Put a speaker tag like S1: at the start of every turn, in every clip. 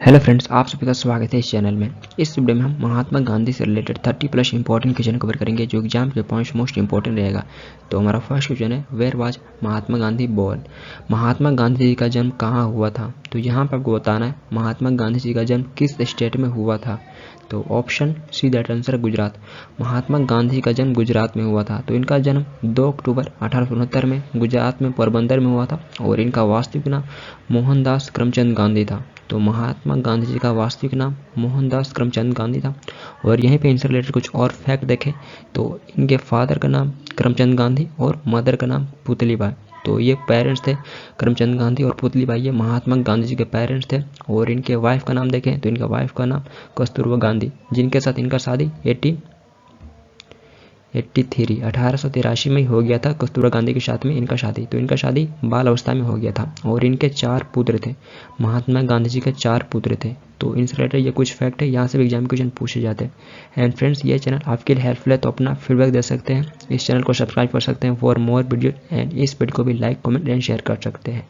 S1: Hello friends, आप सभी का स्वागत है इस चैनल में। इस वीडियो में हम महात्मा गांधी से रिलेटेड 30+ इंपॉर्टेंट क्वेश्चन कवर करेंगे जो एग्जाम के पॉइंट्स मोस्ट इंपॉर्टेंट रहेगा। तो हमारा फर्स्ट क्वेश्चन है, where was Mahatma Gandhi born. Mahatma Gandhi ji का जन्म कहाँ हुआ था। तो यहाँ पर आपको बताना है महात्मा गांधी जी का जन्म किस स्टेट में हुआ था। तो option C that answer Gujarat. Mahatma Gandhi का जन्म गुजरात में हुआ था। तो इनका जन्म 2 अक्टूबर 1869 में गुजरात में पोरबंदर में हुआ था और इनका वास्तविक नाम मोहनदास करमचंद गांधी था। तो महात्मा गांधी जी का वास्तविक नाम मोहनदास करमचंद गांधी था। और यहीं पे इनसे रिलेटेड कुछ और फैक्ट देखें तो इनके फादर का नाम करमचंद गांधी और मदर का नाम पुतलीबाई। तो ये पेरेंट्स थे करमचंद गांधी और पुतलीबाई, ये महात्मा गांधी जी के पेरेंट्स थे। और इनके वाइफ का नाम देखें तो इनके वाइफ का नाम कस्तूरबा गांधी, जिनके साथ इनका शादी 1883 में ही हो गया था। कस्तूरबा गांधी के साथ में इनका शादी, तो इनका शादी बाल अवस्था में हो गया था। और इनके 4 पुत्र थे। महात्मा गांधी जी के 4 पुत्र थे। तो इनसे रिलेटेड ये कुछ फैक्ट है, यहाँ से भी एग्जाम क्वेश्चन पूछे जाते हैं। एंड फ्रेंड्स, ये चैनल आपके लिए हेल्पफुल है तो अपना फीडबैक दे सकते हैं, इस चैनल को सब्सक्राइब कर सकते हैं फॉर मोर वीडियो, एंड इस वीडियो को भी लाइक कमेंट एंड शेयर कर सकते हैं।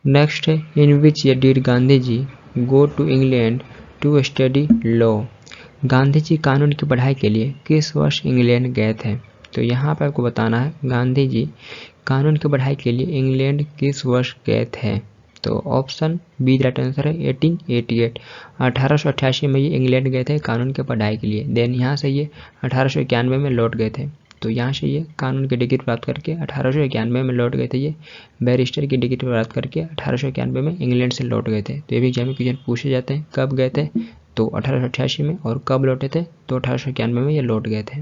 S1: नेक्स्ट है, in which year did Gandhi ji go to England to study law. Gandhi ji कानून की पढ़ाई के लिए किस वर्ष इंग्लैंड गए थे। तो यहाँ पर आपको बताना है गांधी जी कानून की पढ़ाई के लिए इंग्लैंड किस वर्ष गए थे। तो ऑप्शन बी राइट आंसर है 1888। 1888 में ये इंग्लैंड गए थे कानून की पढ़ाई के लिए। देन यहाँ से ये 1891 में लौट गए थे। तो यहाँ से ये कानून की डिग्री प्राप्त करके 1891 में लौट गए थे। ये बैरिस्टर की डिग्री प्राप्त करके 1891 में इंग्लैंड से लौट गए थे। तो ये भी एग्जाम में क्वेश्चन पूछे जाते हैं, कब गए थे तो 1888 में, और कब लौटे थे तो 1891 में ये लौट गए थे।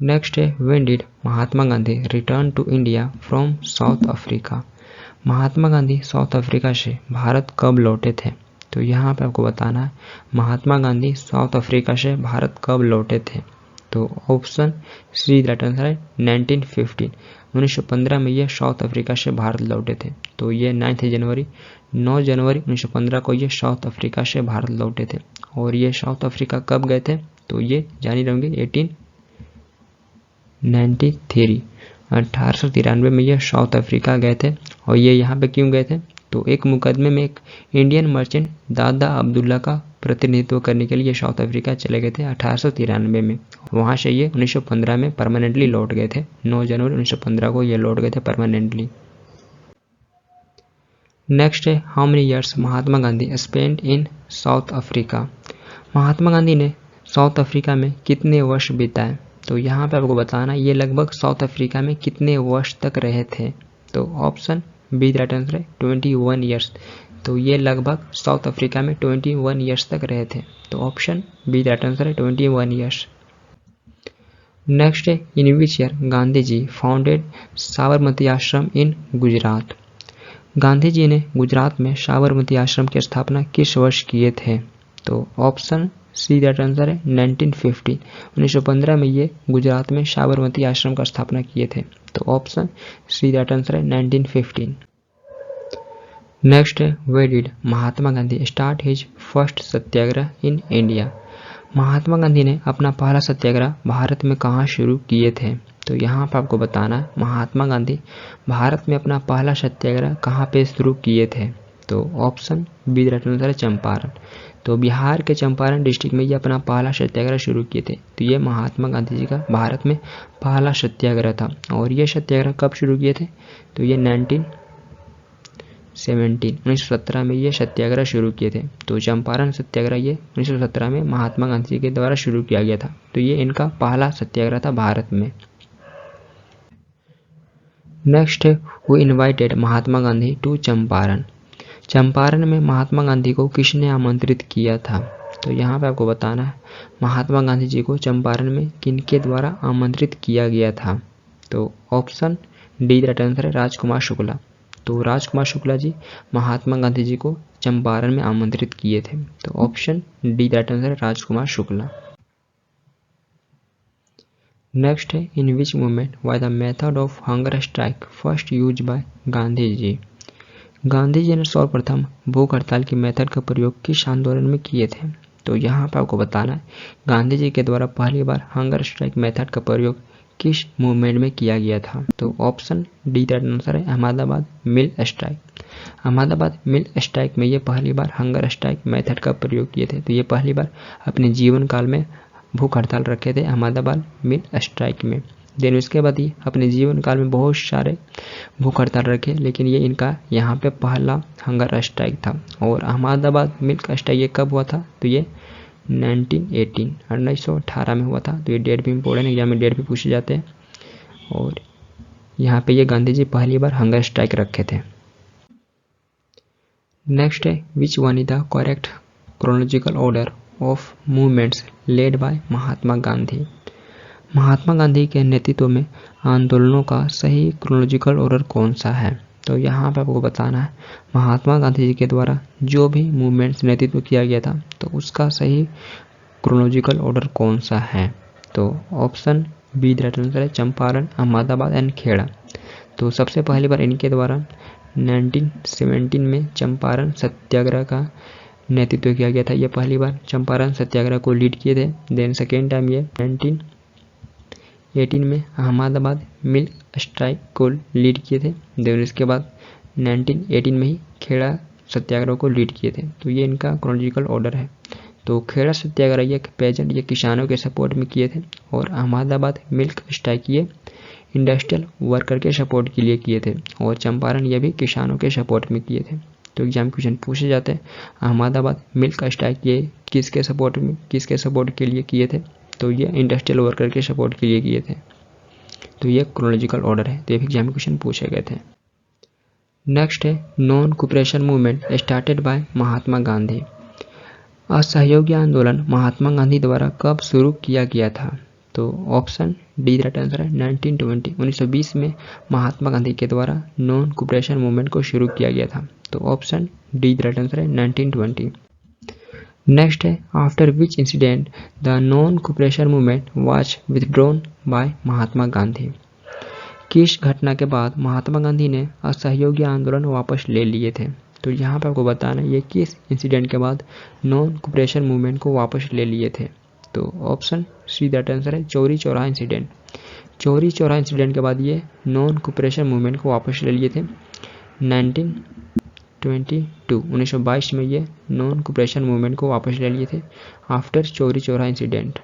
S1: नेक्स्ट है, when did Mahatma Gandhi return to India from South Africa. Mahatma Gandhi South Africa से भारत कब लौटे थे। तो यहाँ पे आपको बताना है महात्मा गांधी साउथ अफ्रीका से भारत कब लौटे थे। तो ऑप्शन सी राइट आंसर है 1915। 1915 में ये साउथ अफ्रीका से भारत लौटे थे। तो ये 9 जनवरी 1915 को ये साउथ अफ्रीका से भारत लौटे थे। और ये साउथ अफ्रीका कब गए थे तो ये जान ही रहेंगे 1893। 1893 में ये साउथ अफ्रीका गए थे। और ये यहाँ पे क्यों गए थे तो एक मुकदमे में एक इंडियन मर्चेंट दादा अब्दुल्ला का प्रतिनिधित्व करने के लिए साउथ अफ्रीका चले गए थे 1893 में। वहाँ से ये 1915 में परमानेंटली लौट गए थे। 9 जनवरी 1915 को ये लौट गए थे परमानेंटली। नेक्स्ट है, how many years Mahatma Gandhi spend in South Africa. Mahatma Gandhi ने साउथ अफ्रीका में कितने वर्ष बिताए। तो यहाँ पे आपको बताना ये लगभग साउथ अफ्रीका में कितने वर्ष तक रहे थे। तो ऑप्शन बी राइट आंसर है 21 ईयर्स। तो ये लगभग साउथ अफ्रीका में 21 ईयर्स तक रहे थे। तो ऑप्शन बी राइट आंसर है 21 ईयर्स। नेक्स्ट है, in which year Gandhi ji founded Sabarmati Ashram in Gujarat. Gandhi ji ने गुजरात में साबरमती आश्रम की स्थापना किस वर्ष किए थे। तो ऑप्शन सी दैट आंसर है 1915। 1915 में ये गुजरात में साबरमती आश्रम का स्थापना किए थे। तो ऑप्शन सी दैट आंसर है 1915। नेक्स्ट है, where did Mahatma Gandhi start his first satyagraha in India. Mahatma Gandhi ने अपना पहला सत्याग्रह भारत में कहाँ शुरू किए थे। तो यहाँ पर आपको बताना है महात्मा गांधी भारत में अपना पहला सत्याग्रह कहाँ पे शुरू किए थे। तो ऑप्शन बी राइट आंसर है चंपारण। तो बिहार के चंपारण डिस्ट्रिक्ट में ये अपना पहला सत्याग्रह शुरू किए थे। तो ये महात्मा गांधी जी का भारत में पहला सत्याग्रह था। और ये सत्याग्रह कब शुरू किए थे तो ये 1917 में ये सत्याग्रह शुरू किए थे। तो चंपारण सत्याग्रह ये 1917 में महात्मा गांधी जी के द्वारा शुरू किया गया था। तो ये इनका पहला सत्याग्रह था भारत में। नेक्स्ट है, who invited Mahatma Gandhi to Champaran. Champaran में महात्मा गांधी को किसने आमंत्रित किया था। तो यहाँ पे आपको बताना है महात्मा गांधी जी को चंपारण में किनके द्वारा आमंत्रित किया गया था। तो ऑप्शन डी राइट आंसर है राजकुमार शुक्ला। तो राजकुमार शुक्ला जी महात्मा गांधी जी को चंपारण में आमंत्रित किए थे। तो ऑप्शन डी राइट आंसर है राजकुमार शुक्ला। नेक्स्ट है, in which movement was the method of hunger strike first use by Gandhi ji. Gandhi ji ने सर्वप्रथम भूख हड़ताल की मेथड का प्रयोग किस आंदोलन में किए थे। तो यहाँ पर आपको बताना है गांधी जी के द्वारा पहली बार हंगर स्ट्राइक मेथड का प्रयोग किस मूवमेंट में किया गया था? तो ऑप्शन डी राइट आंसर है अहमदाबाद मिल स्ट्राइक। अहमदाबाद मिल स्ट्राइक में ये पहली बार हंगर स्ट्राइक मेथड का प्रयोग किए थे। तो ये पहली बार अपने जीवन काल में भूख हड़ताल रखे थे अहमदाबाद मिल स्ट्राइक में। देन उसके बाद ही अपने जीवन काल में बहुत सारे भूख हड़ताल रखे, लेकिन ये इनका यहाँ पे पहला हंगर स्ट्राइक था। और अहमदाबाद मिल्क स्ट्राइक ये कब हुआ था? तो ये 1918 में हुआ था। तो ये डेट भी इंपॉर्टेंट एग्जाम में डेट भी पूछे जाते हैं। और यहाँ पे ये गांधी जी पहली बार हंगर स्ट्राइक रखे थे। नेक्स्ट है which one is the correct chronological order of movements led by Mahatma Gandhi? Mahatma Gandhi के नेतृत्व में आंदोलनों का सही क्रोनोलॉजिकल ऑर्डर कौन सा है? तो यहाँ पे आपको बताना है महात्मा गांधी जी के द्वारा जो भी मूवमेंट्स नेतृत्व किया गया था तो उसका सही क्रोनोलॉजिकल ऑर्डर कौन सा है? तो ऑप्शन बी राइट आंसर है चंपारण, अहमदाबाद एंड खेड़ा। तो सबसे पहली बार इनके द्वारा 1917 में चंपारण सत्याग्रह का नेतृत्व किया गया था। ये पहली बार चंपारण सत्याग्रह को लीड किए थे। देन सेकेंड टाइम ये 1918 में अहमदाबाद मिल स्ट्राइक को लीड किए थे। देन इसके बाद 1918 में ही खेड़ा सत्याग्रह को लीड किए थे। तो ये इनका क्रोनोलॉजिकल ऑर्डर है। तो खेड़ा सत्याग्रह ये पेजेंट ये किसानों के सपोर्ट में किए थे और अहमदाबाद मिल्क स्ट्राइक ये इंडस्ट्रियल वर्कर के सपोर्ट के लिए किए थे और चंपारण ये भी किसानों के सपोर्ट में किए थे। तो एग्जाम क्वेश्चन पूछे जाते हैं अहमदाबाद मिल्क स्ट्राइक ये किसके सपोर्ट के लिए किए थे? तो ये इंडस्ट्रियल वर्कर के सपोर्ट के लिए किए थे। तो ये क्रोनोलॉजिकल ऑर्डर है। तो ये भी एग्जाम क्वेश्चन पूछे गए थे। नेक्स्ट है non cooperation movement started by Mahatma Gandhi. असहयोगी आंदोलन महात्मा गांधी द्वारा कब शुरू किया गया था? तो ऑप्शन डी राइट आंसर है 1920 में महात्मा गांधी के द्वारा नॉन कोऑपरेशन मूवमेंट को शुरू किया गया था। तो ऑप्शन डी राइट आंसर है 1920। नेक्स्ट है after which incident the non cooperation movement was withdrawn by Mahatma Gandhi. किस घटना के बाद महात्मा गांधी ने असहयोगी आंदोलन वापस ले लिए थे? तो यहाँ पर आपको बताना ये किस इंसिडेंट के बाद नॉन कोऑपरेशन मूवमेंट को वापस ले लिए थे? तो ऑप्शन सी दैट आंसर है चौरी चौरा इंसिडेंट। चौरी चौरा इंसिडेंट के बाद ये नॉन कोऑपरेशन मूवमेंट को वापस ले लिए थे। 1922 में ये नॉन कोऑपरेशन मूवमेंट को वापस ले लिए थे after Chauri Chaura incident.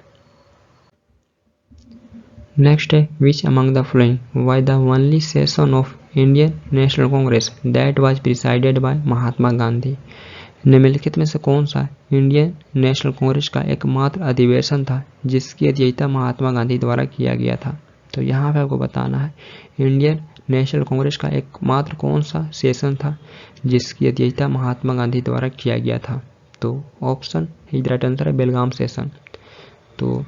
S1: Next है which among the following was the only session of Indian National Congress that was presided by Mahatma Gandhi. निम्नलिखित में से कौन सा इंडियन नेशनल कांग्रेस का एकमात्र अधिवेशन था जिसकी अध्यक्षता महात्मा गांधी द्वारा किया गया था? तो यहाँ पे आपको बताना है इंडियन नेशनल कांग्रेस का एकमात्र कौन सा सेशन था जिसकी अध्यक्षता महात्मा गांधी द्वारा किया गया था? तो ऑप्शन राइट आंसर है बेलगाम सेशन। तो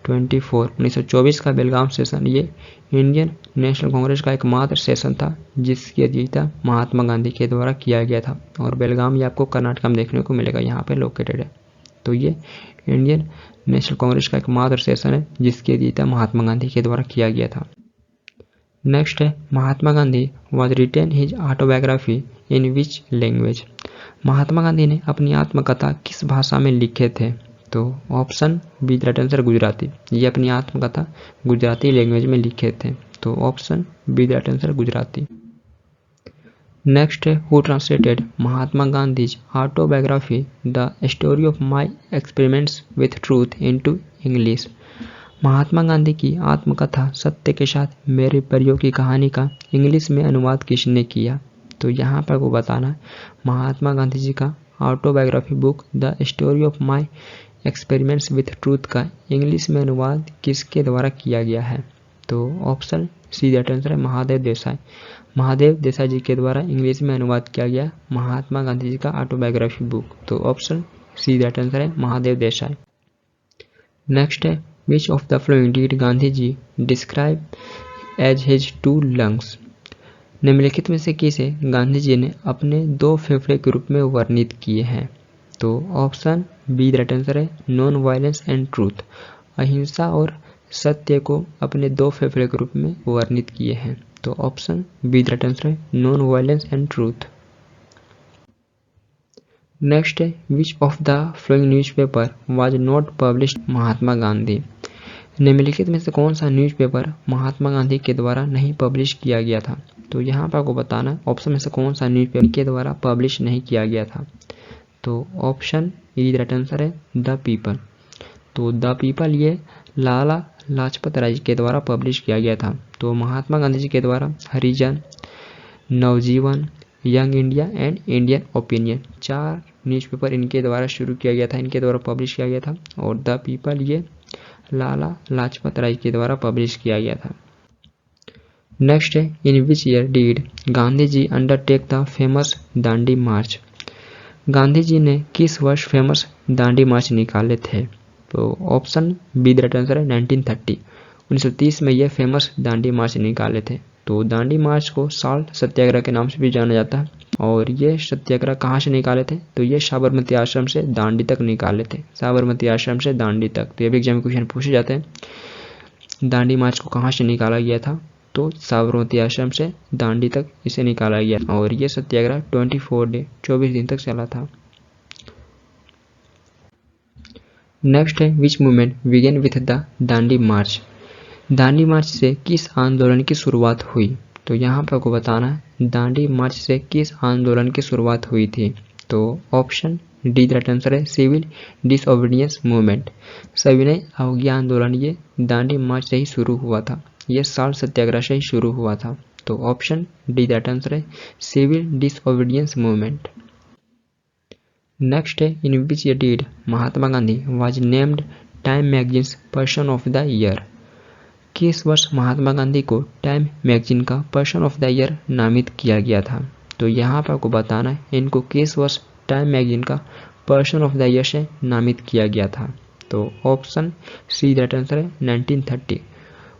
S1: 1924 का बेलगाम सेशन ये इंडियन नेशनल कांग्रेस का एकमात्र सेशन था जिसकी अध्यक्षता महात्मा गांधी के द्वारा किया गया था। और बेलगाम ये आपको कर्नाटक में देखने को मिलेगा, यहाँ पे लोकेटेड है। तो ये इंडियन नेशनल कांग्रेस का एकमात्र सेशन है जिसकी अध्यक्षता महात्मा गांधी के द्वारा किया गया था। नेक्स्ट है Mahatma Gandhi was written his autobiography in which language. Mahatma Gandhi ने अपनी आत्मकथा किस भाषा में लिखे थे? तो option B right answer Gujarati. ये अपनी आत्मकथा गुजराती लैंग्वेज में लिखे थे। तो option B right answer Gujarati. Next है who translated Mahatma Gandhi's autobiography the story of my experiments with truth into English. Mahatma Gandhi की आत्मकथा सत्य के साथ मेरे प्रयोग की कहानी का इंग्लिश में अनुवाद किसने किया? तो यहाँ पर वो बताना है महात्मा गांधी जी का autobiography book the story of my experiments with truth का इंग्लिश में अनुवाद किसके द्वारा किया गया है? तो ऑप्शन सी दैट आंसर है महादेव देसाई। महादेव देसाई जी के द्वारा इंग्लिश में अनुवाद किया गया महात्मा गांधी जी का ऑटोबायोग्राफी बुक। तो ऑप्शन सी दैट आंसर है महादेव देसाई। नेक्स्ट है which of the following did Gandhi ji describe as his two lungs. निम्नलिखित में से किसे गांधी जी ने अपने दो फेफड़े के रूप में वर्णित किए हैं? तो ऑप्शन बी राइट आंसर है नॉन वायलेंस एंड ट्रूथ। अहिंसा और सत्य को अपने दो फेफड़े के रूप में वर्णित किए हैं। तो ऑप्शन बी राइट आंसर है non violence and truth. Next है which of the following newspaper was not published Mahatma Gandhi. निम्नलिखित में से कौन सा न्यूज़पेपर महात्मा गांधी के द्वारा नहीं पब्लिश किया गया था? तो यहाँ पर आपको बताना है ऑप्शन में से कौन सा न्यूज़पेपर के द्वारा पब्लिश नहीं किया गया था। तो ऑप्शन ई राइट आंसर है द पीपल। तो द पीपल ये लाला लाजपत राय के द्वारा पब्लिश किया गया था। तो महात्मा गांधी जी के द्वारा Harijan, Navjivan, Young India and Indian Opinion 4 newspaper इनके द्वारा शुरू किया गया था, इनके द्वारा पब्लिश किया गया था। और द पीपल ये लाला लाजपत राय के द्वारा पब्लिश किया गया था। नेक्स्ट है in which year did Gandhi ji undertake the famous Dandi march? Gandhi ji ने किस वर्ष फेमस दांडी मार्च निकाले थे? तो option B the right answer है 1930। 1930 में यह फेमस दांडी मार्च निकाले थे। तो दांडी मार्च को साल्ट सत्याग्रह के नाम से भी जाना जाता है। और ये सत्याग्रह कहाँ से निकाले थे? तो ये साबरमती आश्रम से दांडी तक निकाले थे, साबरमती आश्रम से दांडी तक। तो ये भी एग्जाम में क्वेश्चन पूछे जाते हैं। दांडी मार्च को कहाँ से निकाला गया था? तो साबरमती आश्रम से दांडी तक इसे निकाला गया और ये सत्याग्रह 24 दिन तक चला था। नेक्स्ट है which movement began with the Dandi march? Dandi march से किस आंदोलन की शुरुआत हुई? तो यहाँ पर आपको बताना है दांडी मार्च से किस आंदोलन की शुरुआत हुई थी। तो ऑप्शन डी राइट आंसर है सिविल डिसओबीडियंस मूवमेंट। सविनय अवज्ञा आंदोलन ये दांडी मार्च से ही शुरू हुआ था, यह साल्ट सत्याग्रह से ही शुरू हुआ था। तो ऑप्शन डी राइट आंसर है सिविल डिसओबीडियंस मूवमेंट। नेक्स्ट है in which year did Mahatma Gandhi was named Time magazine's person of the year? किस वर्ष महात्मा गांधी को टाइम मैगजीन का पर्सन ऑफ द ईयर नामित किया गया था? तो यहाँ पर आपको बताना है इनको किस वर्ष टाइम मैगजीन का पर्सन ऑफ द ईयर से नामित किया गया था। तो ऑप्शन सी राइट आंसर है 1930।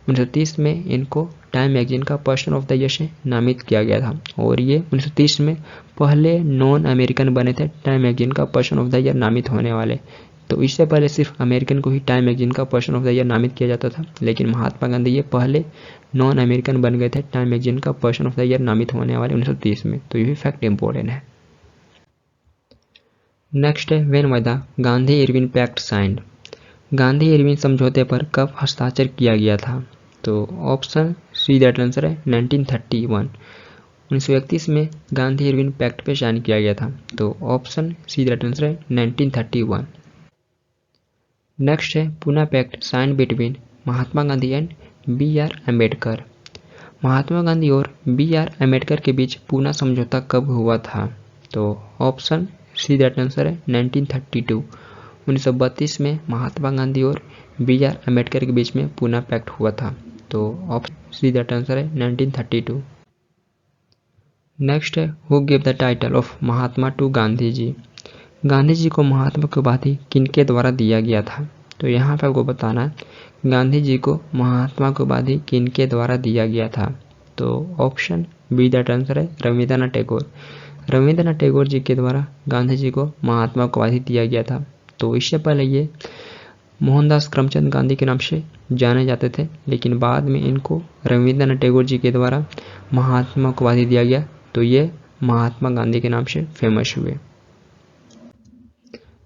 S1: 1930 में इनको टाइम मैगजीन का पर्सन ऑफ द ईयर से नामित किया गया था और ये 1930 में पहले नॉन अमेरिकन बने थे टाइम मैगजीन का पर्सन ऑफ द ईयर नामित होने वाले। तो इससे पहले सिर्फ अमेरिकन को ही टाइम मैगजीन का पर्सन ऑफ द ईयर नामित किया जाता था, लेकिन महात्मा गांधी ये पहले नॉन अमेरिकन बन गए थे टाइम मैगजीन का पर्सन ऑफ द ईयर नामित होने वाले 1930 में। तो ये भी फैक्ट इंपॉर्टेंट है। नेक्स्ट है when was the Gandhi Irwin pact signed? Gandhi Irwin समझौते पर कब हस्ताक्षर किया गया था? तो ऑप्शन सी दैट आंसर है 1931। 1931 में गांधी इरविन पैक्ट पे साइन किया गया था। तो ऑप्शन सी दैट आंसर है 1931। नेक्स्ट है Poona pact sign between Mahatma Gandhi and BR. Ambedkar? Mahatma Gandhi और बी.आर. अम्बेडकर के बीच पूना समझौता कब हुआ था? तो ऑप्शन सी दैट आंसर है 1932। 1932 में महात्मा गांधी और बी.आर. अम्बेडकर के बीच में पूना पैक्ट हुआ था। तो ऑप्शन सी दैट आंसर है 1932। नेक्स्ट है who give the title of Mahatma to Gandhi ji? Gandhi ji को महात्मा की उपाधि किनके द्वारा दिया गया था? तो यहाँ पर आपको बताना है गांधी जी को महात्मा की उपाधि किनके द्वारा दिया गया था? तो ऑप्शन बी दैट आंसर है रविंद्रनाथ टैगोर। रविंद्रनाथ टैगोर जी के द्वारा गांधी जी को महात्मा की उपाधि दिया गया था। तो इससे पहले ये मोहनदास करमचंद गांधी के नाम से जाने जाते थे, लेकिन बाद में इनको रविंद्रनाथ टैगोर जी के द्वारा महात्मा की उपाधि दिया गया। तो ये महात्मा गांधी के नाम से फेमस हुए।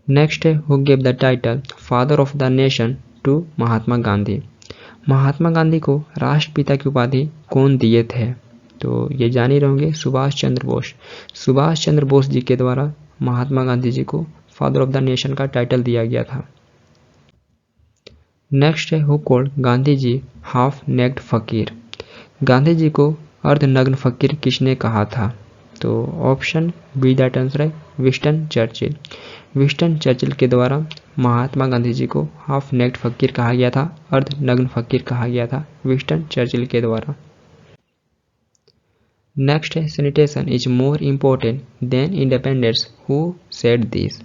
S1: नेक्स्ट है who give the title father of the nation to Mahatma Gandhi? Mahatma Gandhi को राष्ट्रपिता की उपाधि कौन दिए थे? तो ये जान ही रहोगे सुभाष चंद्र बोस। सुभाष चंद्र बोस जी के द्वारा महात्मा गांधी जी को फादर ऑफ द नेशन का टाइटल दिया गया था। नेक्स्ट है who called Gandhi ji half naked fakir? Gandhi ji को अर्धनग्न फकीर किसने कहा था? तो ऑप्शन बी दैट आंसर है विंस्टन चर्चिल। विंस्टन चर्चिल के द्वारा महात्मा गांधी जी को हाफ नेक्ड फकीर कहा गया था, अर्धनग्न फकीर कहा गया था विंस्टन चर्चिल के द्वारा। नेक्स्ट है sanitation is more important then independence, who said this?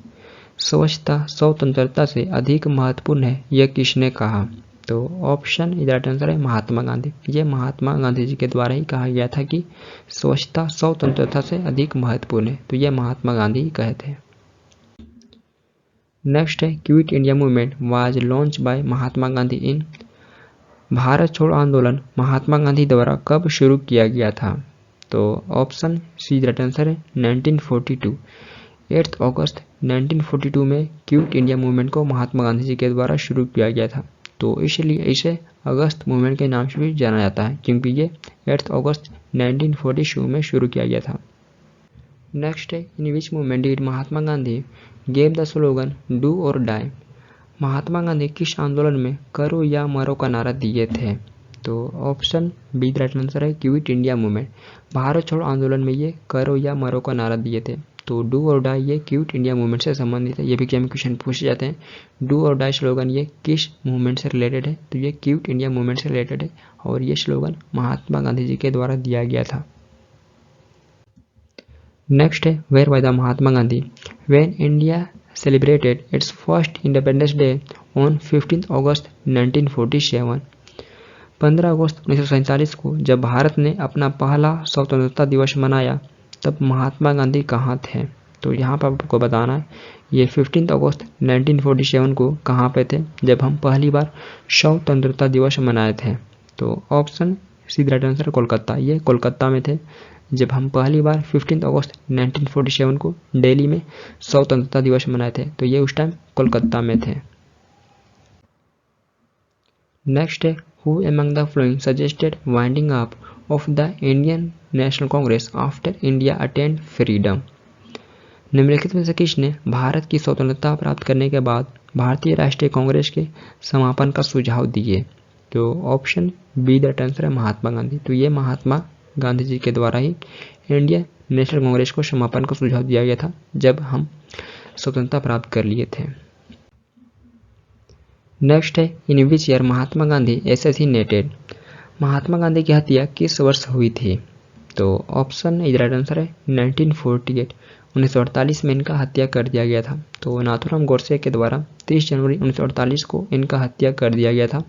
S1: स्वच्छता स्वतंत्रता से अधिक महत्वपूर्ण है, यह किसने कहा? तो ऑप्शन राइट आंसर है महात्मा गांधी। ये महात्मा गांधी जी के द्वारा ही कहा गया था कि स्वच्छता स्वतंत्रता से अधिक महत्वपूर्ण है। तो ये महात्मा गांधी ही कहे थे। नेक्स्ट है quit India movement was launch by Mahatma Gandhi in? Bharat छोड़ो आंदोलन महात्मा गांधी द्वारा कब शुरू किया गया था? तो ऑप्शन सी राइट आंसर है 1942। 8 अगस्त 1942 में क्विट इंडिया मूवमेंट को महात्मा गांधी जी के द्वारा शुरू किया गया था। तो इसलिए इसे अगस्त मूवमेंट के नाम से भी जाना जाता है, क्योंकि ये 8 अगस्त 1942 में शुरू किया गया था। नेक्स्ट है, in which movement did Mahatma Gandhi gave the slogan do or die. Mahatma Gandhi किस आंदोलन में करो या मरो का नारा दिए थे? तो option B the right answer है क्विट इंडिया मूवमेंट। भारत छोड़ो आंदोलन में ये करो या मरो का नारा दिए थे। तो डू और डाई ये क्विट इंडिया मूवमेंट से संबंधित है। ये भी एग्जाम में क्वेश्चन पूछे जाते हैं। डू और डाई स्लोगन ये किस मूवमेंट से रिलेटेड है? तो ये क्विट इंडिया मूवमेंट से रिलेटेड है और ये स्लोगन महात्मा गांधी जी के द्वारा दिया गया था। नेक्स्ट है, where by the Mahatma Gandhi when India celebrated its first Independence Day on 15 अगस्त 1947। 15 अगस्त 1947 को जब भारत ने अपना पहला स्वतंत्रता दिवस मनाया तब महात्मा गांधी कहाँ थे? तो यहाँ पर आपको बताना है ये 15 अगस्त 1947 को कहाँ पे थे जब हम पहली बार स्वतंत्रता दिवस मनाए थे। तो option see the right answer Kolkata. ये कोलकाता में थे जब हम पहली बार 15 अगस्त 1947 को दिल्ली में स्वतंत्रता दिवस मनाए थे। तो ये उस टाइम कोलकाता में थे। नेक्स्ट है, who among the following suggested winding up of the Indian National Congress after India attend freedom. निम्नलिखित में से किसने भारत की स्वतंत्रता प्राप्त करने के बाद भारतीय राष्ट्रीय कांग्रेस के समापन का सुझाव दिए? तो option B the right answer है महात्मा गांधी। तो ये महात्मा गांधी जी के द्वारा ही इंडियन नेशनल कांग्रेस को समापन का सुझाव दिया गया था जब हम स्वतंत्रता प्राप्त कर लिए थे। नेक्स्ट है, in which year Mahatma Gandhi assassinated. Mahatma Gandhi की हत्या किस वर्ष हुई थी? तो ऑप्शन इज राइट आंसर है 1948। 1948 में इनका हत्या कर दिया गया था। तो नाथूराम गोडसे के द्वारा 30 जनवरी 1948 को इनका हत्या कर दिया गया था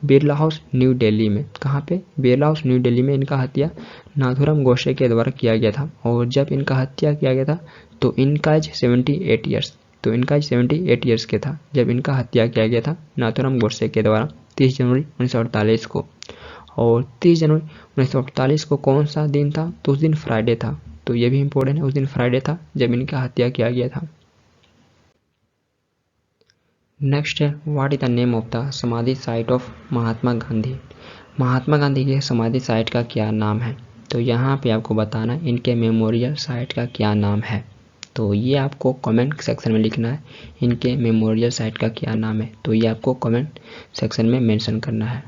S1: बिरला हाउस न्यू दिल्ली में। कहाँ पे? बिरला हाउस न्यू दिल्ली में इनका हत्या नाथूराम गोडसे के द्वारा किया गया था। और जब इनका हत्या किया गया था तो इनका एज 78 ईयर्स। तो इनका एज 78 ईयर्स के था जब इनका हत्या किया गया था नाथूराम गोडसे के द्वारा 30 जनवरी 1948 को। और 30 जनवरी 1948 को कौन सा दिन था? तो उस दिन फ्राइडे था। तो ये भी इम्पोर्टेंट है, उस दिन फ्राइडे था जब इनका हत्या किया गया था। नेक्स्ट है, what is the name of the समाधि साइट ऑफ महात्मा गांधी। महात्मा गांधी के समाधि साइट का क्या नाम है? तो यहाँ पे आपको बताना है इनके मेमोरियल साइट का क्या नाम है। तो ये आपको कमेंट सेक्शन में लिखना है इनके मेमोरियल साइट का क्या नाम है। तो ये आपको कमेंट सेक्शन में मेंशन करना है।